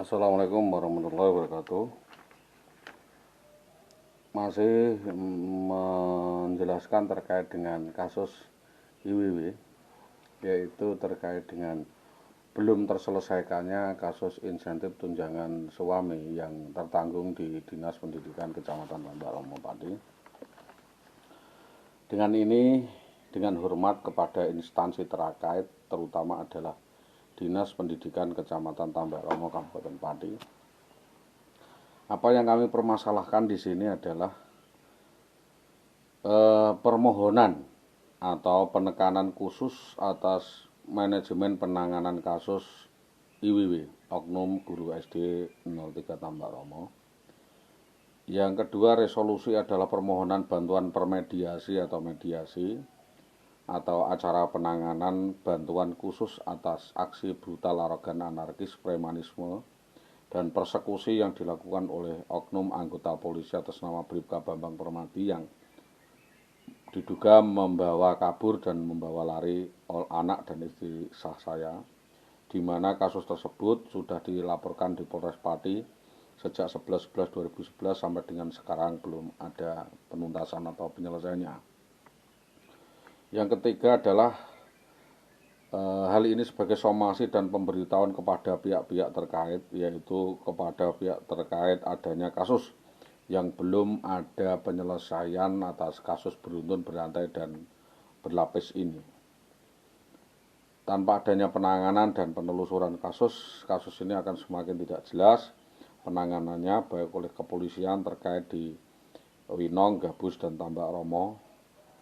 Assalamualaikum warahmatullahi wabarakatuh. Masih menjelaskan terkait dengan kasus IWW, yaitu terkait dengan belum terselesaikannya kasus insentif tunjangan suami yang tertanggung di Dinas Pendidikan Kecamatan Tambak Romo Pati. Dengan ini, dengan hormat kepada instansi terkait, terutama adalah Dinas Pendidikan Kecamatan Tambak Romo Kabupaten Pati. Apa yang kami permasalahkan di sini adalah permohonan atau penekanan khusus atas manajemen penanganan kasus IWW, Oknum Guru SD 03 Tambak Romo. Yang kedua, resolusi adalah permohonan bantuan permediasi atau mediasi atau acara penanganan bantuan khusus atas aksi brutal, arogan, anarkis, premanisme dan persekusi yang dilakukan oleh oknum anggota polisi atas nama Bribka Bambang Permadi yang diduga membawa kabur dan membawa lari anak dan istri sah saya, di mana kasus tersebut sudah dilaporkan di Polres Pati sejak 11/11/2011 sampai dengan sekarang belum ada penuntasan atau penyelesaiannya. Yang ketiga adalah hal ini sebagai somasi dan pemberitahuan kepada pihak-pihak terkait, yaitu kepada pihak terkait adanya kasus yang belum ada penyelesaian atas kasus beruntun, berantai, dan berlapis ini. Tanpa adanya penanganan dan penelusuran kasus ini akan semakin tidak jelas penanganannya baik oleh kepolisian terkait di Winong, Gabus, dan Tambak Romo,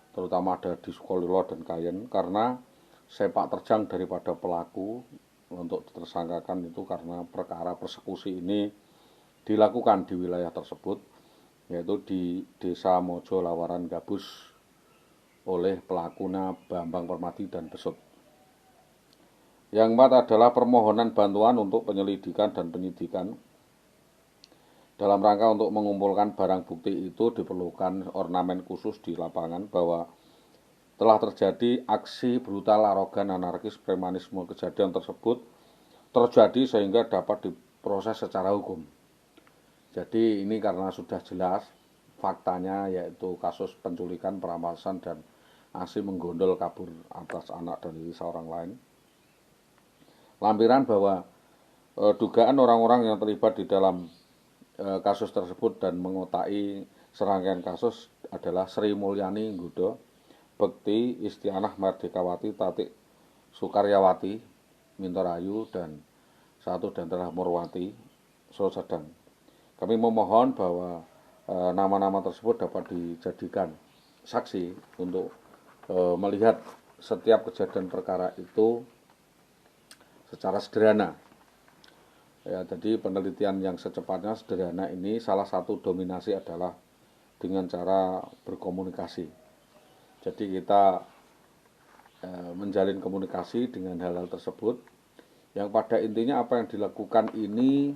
terutama ada di Sukolilo dan Kayen, karena sepak terjang daripada pelaku untuk ditersangkakan itu karena perkara persekusi ini dilakukan di wilayah tersebut, yaitu di Desa Mojo Lawaran Gabus oleh pelakunya Bambang Permadi dan Besut. Yang keempat adalah permohonan bantuan untuk penyelidikan dan penyidikan. Dalam rangka untuk mengumpulkan barang bukti itu diperlukan ornamen khusus di lapangan bahwa telah terjadi aksi brutal, arogan, anarkis, premanisme. Kejadian tersebut terjadi sehingga dapat diproses secara hukum. Jadi ini karena sudah jelas faktanya, yaitu kasus penculikan, perampasan, dan aksi menggondol kabur atas anak dari seorang lain. Lampiran bahwa dugaan orang-orang yang terlibat di dalam kasus tersebut dan mengotai serangkaian kasus adalah Sri Mulyani Nggodo, Bekti Istianah Merdekawati Tatik Sukaryawati Mintorayu, dan satu dan telah Murwati Solo Sedang. Kami memohon bahwa nama-nama tersebut dapat dijadikan saksi untuk melihat setiap kejadian perkara itu secara sederhana. Ya, jadi penelitian yang secepatnya sederhana ini salah satu dominasi adalah dengan cara berkomunikasi. Jadi kita menjalin komunikasi dengan hal-hal tersebut, yang pada intinya apa yang dilakukan ini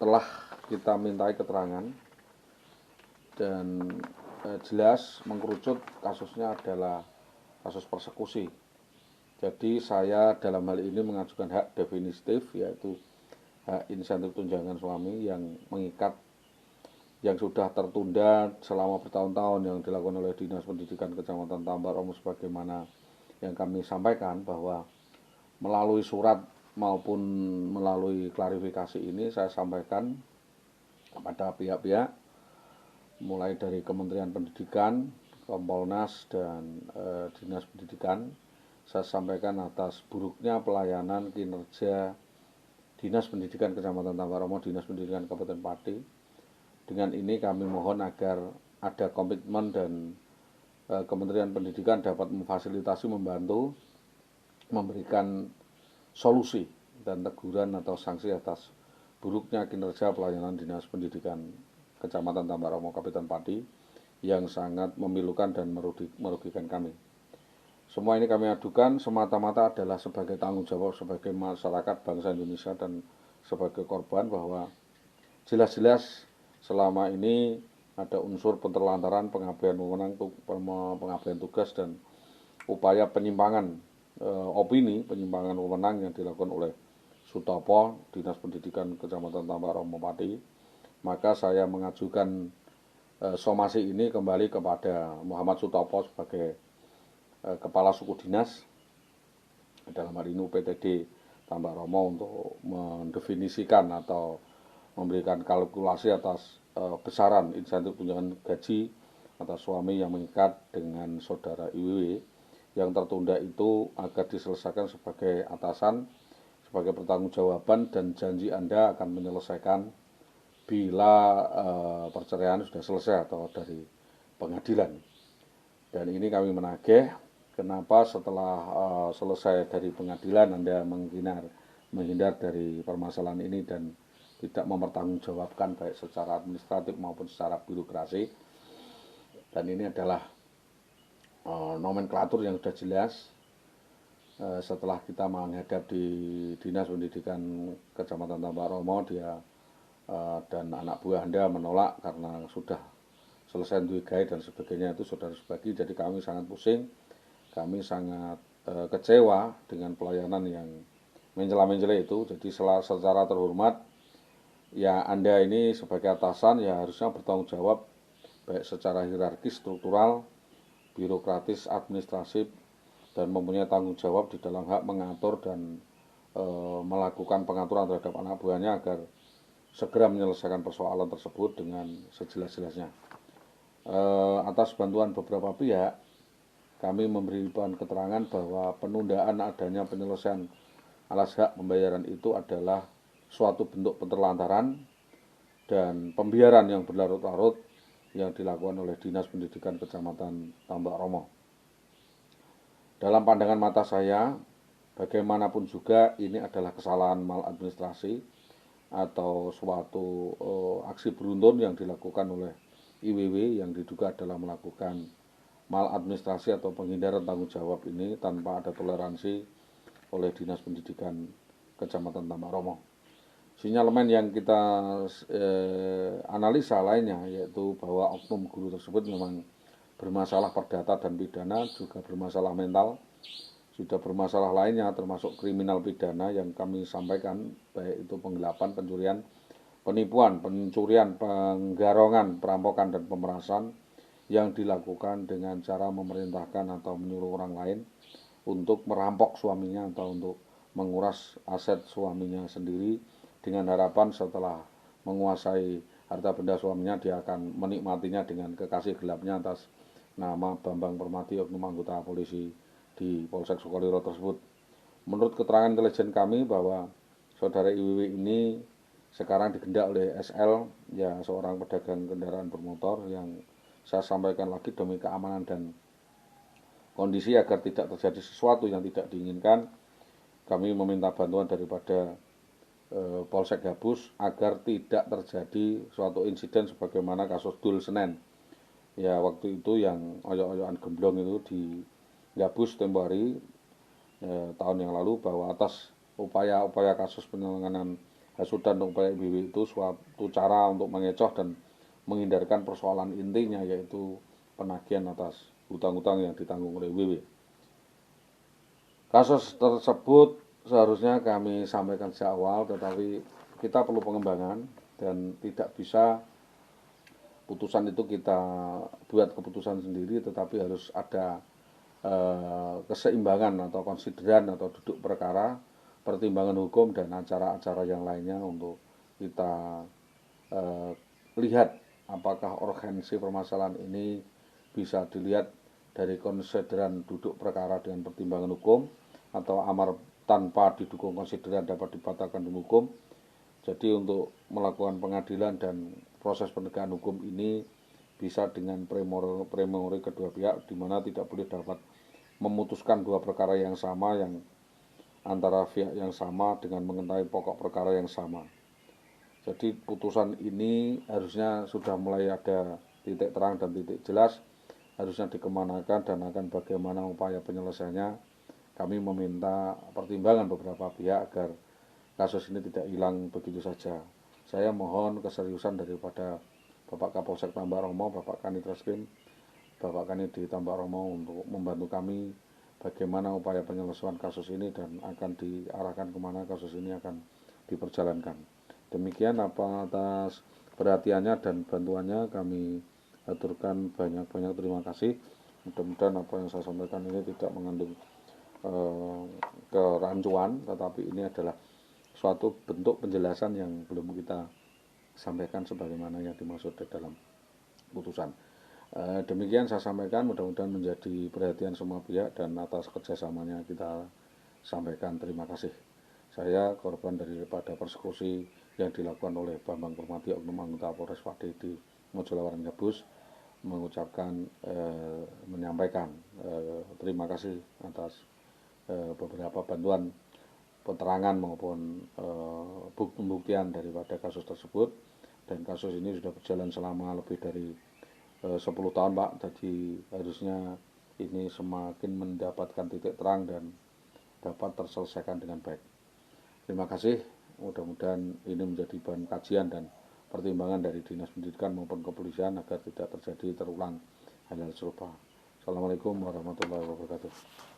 telah kita mintai keterangan dan jelas mengkerucut kasusnya adalah kasus persekusi. Jadi saya dalam hal ini mengajukan hak definitif, yaitu hak insentif tunjangan suami yang mengikat, yang sudah tertunda selama bertahun-tahun yang dilakukan oleh Dinas Pendidikan Kecamatan Tambak Romo, sebagaimana yang kami sampaikan bahwa melalui surat maupun melalui klarifikasi ini saya sampaikan kepada pihak-pihak mulai dari Kementerian Pendidikan, Kompolnas, dan Dinas Pendidikan. Saya sampaikan atas buruknya pelayanan kinerja Dinas Pendidikan Kecamatan Tambak Romo, Dinas Pendidikan Kabupaten Pati. Dengan ini kami mohon agar ada komitmen dan Kementerian Pendidikan dapat memfasilitasi, membantu, memberikan solusi dan teguran atau sanksi atas buruknya kinerja pelayanan Dinas Pendidikan Kecamatan Tambak Romo, Kabupaten Pati, yang sangat memilukan dan merugikan kami. Semua ini kami adukan semata-mata adalah sebagai tanggung jawab sebagai masyarakat bangsa Indonesia dan sebagai korban, bahwa jelas-jelas selama ini ada unsur penerlantaran, pengabaian wewenang, pengabaian tugas, dan upaya penyimpangan opini, penyimpangan wewenang yang dilakukan oleh Sutopo, Dinas Pendidikan Kecamatan Tambak Romo Pati, maka saya mengajukan somasi ini kembali kepada Muhammad Sutopo sebagai Kepala Suku Dinas, dalam hal ini UPTD Tambak Romo, untuk mendefinisikan atau memberikan kalkulasi atas besaran insentif tunjangan gaji atas suami yang mengikat dengan saudara IWW yang tertunda itu agar diselesaikan sebagai atasan, sebagai pertanggungjawaban, dan janji Anda akan menyelesaikan bila perceraian sudah selesai atau dari pengadilan. Dan ini kami menagih, kenapa setelah selesai dari pengadilan Anda menghindar dari permasalahan ini dan tidak mempertanggungjawabkan baik secara administratif maupun secara birokrasi. Dan ini adalah nomenklatur yang sudah jelas. Setelah kita menghadap di Dinas Pendidikan Kecamatan Tambak Romo, dia dan anak buah Anda menolak karena sudah selesai duwe gawe dan sebagainya, itu saudara sebagi. Jadi kami sangat pusing, kami sangat kecewa dengan pelayanan yang mencela-mencela itu. Jadi secara terhormat, ya Anda ini sebagai atasan ya harusnya bertanggung jawab baik secara hierarkis, struktural, birokratis, administratif, dan mempunyai tanggung jawab di dalam hak mengatur dan melakukan pengaturan terhadap anak buahnya agar segera menyelesaikan persoalan tersebut dengan sejelas-jelasnya. Atas bantuan beberapa pihak, kami memberikan keterangan bahwa penundaan adanya penyelesaian alas hak pembayaran itu adalah suatu bentuk penelantaran dan pembiaran yang berlarut-larut yang dilakukan oleh Dinas Pendidikan Kecamatan Tambak Romo. Dalam pandangan mata saya, bagaimanapun juga ini adalah kesalahan maladministrasi atau suatu aksi beruntun yang dilakukan oleh IWW yang diduga adalah melakukan maladministrasi atau penghindaran tanggung jawab ini tanpa ada toleransi oleh Dinas Pendidikan Kecamatan Tambak Romo. Sinyalemen yang kita analisa lainnya yaitu bahwa oknum guru tersebut memang bermasalah perdata dan pidana, juga bermasalah mental, sudah bermasalah lainnya termasuk kriminal pidana yang kami sampaikan, baik itu penggelapan, pencurian, penipuan, pencurian, penggarongan, perampokan, dan pemerasan yang dilakukan dengan cara memerintahkan atau menyuruh orang lain untuk merampok suaminya atau untuk menguras aset suaminya sendiri dengan harapan setelah menguasai harta benda suaminya dia akan menikmatinya dengan kekasih gelapnya atas nama Bambang Permati, oknum anggota polisi di Polsek Sukolilo tersebut. Menurut keterangan intelijen kami bahwa saudara IWW ini sekarang digendak oleh SL, ya seorang pedagang kendaraan bermotor, yang saya sampaikan lagi demi keamanan dan kondisi agar tidak terjadi sesuatu yang tidak diinginkan. Kami meminta bantuan daripada Polsek Gabus agar tidak terjadi suatu insiden sebagaimana kasus Dul Senen. Ya waktu itu yang oyok-oyokan gemblong itu di Gabus tempo hari tahun yang lalu, bahwa atas upaya-upaya kasus penyelenggaraan hasutan dan upaya IWW itu suatu cara untuk mengecoh dan menghindarkan persoalan intinya, yaitu penagihan atas hutang-hutang yang ditanggung oleh IWW. Kasus tersebut seharusnya kami sampaikan sejak awal, tetapi kita perlu pengembangan dan tidak bisa putusan itu kita buat keputusan sendiri, tetapi harus ada keseimbangan atau konsideran atau duduk perkara, pertimbangan hukum, dan acara-acara yang lainnya untuk kita lihat apakah urgensi permasalahan ini bisa dilihat dari konsideran duduk perkara dengan pertimbangan hukum, atau amar tanpa didukung konsideran dapat dibatalkan demi hukum. Jadi untuk melakukan pengadilan dan proses penegakan hukum ini bisa dengan premori kedua pihak, di mana tidak boleh dapat memutuskan dua perkara yang sama yang antara pihak yang sama dengan mengetahui pokok perkara yang sama. Jadi putusan ini harusnya sudah mulai ada titik terang dan titik jelas, harusnya dikemanakan dan akan bagaimana upaya penyelesaiannya. Kami meminta pertimbangan beberapa pihak agar kasus ini tidak hilang begitu saja. Saya mohon keseriusan daripada Bapak Kapolsek Tambak Romo, Bapak Kanit Reskrim, Bapak Kanit di Tambak Romo untuk membantu kami bagaimana upaya penyelesaian kasus ini dan akan diarahkan kemana kasus ini akan diperjalankan. Demikian atas perhatiannya dan bantuannya, kami aturkan banyak-banyak terima kasih. Mudah-mudahan apa yang saya sampaikan ini tidak mengandung kerancuan, tetapi ini adalah suatu bentuk penjelasan yang belum kita sampaikan sebagaimana yang dimaksud di dalam putusan. Demikian saya sampaikan, mudah-mudahan menjadi perhatian semua pihak dan atas kerjasamanya kita sampaikan terima kasih. Saya korban daripada persekusi yang dilakukan oleh Bambang Permati, oknum anggota Polres Pati di Mojolawaran Gabus, mengucapkan menyampaikan terima kasih atas beberapa bantuan keterangan maupun pembuktian daripada kasus tersebut, dan kasus ini sudah berjalan selama lebih dari 10 tahun Pak, jadi harusnya ini semakin mendapatkan titik terang dan dapat terselesaikan dengan baik. Terima kasih, mudah-mudahan ini menjadi bahan kajian dan pertimbangan dari Dinas Pendidikan maupun Kepolisian agar tidak terjadi terulang hal-hal serupa. Assalamualaikum warahmatullahi wabarakatuh.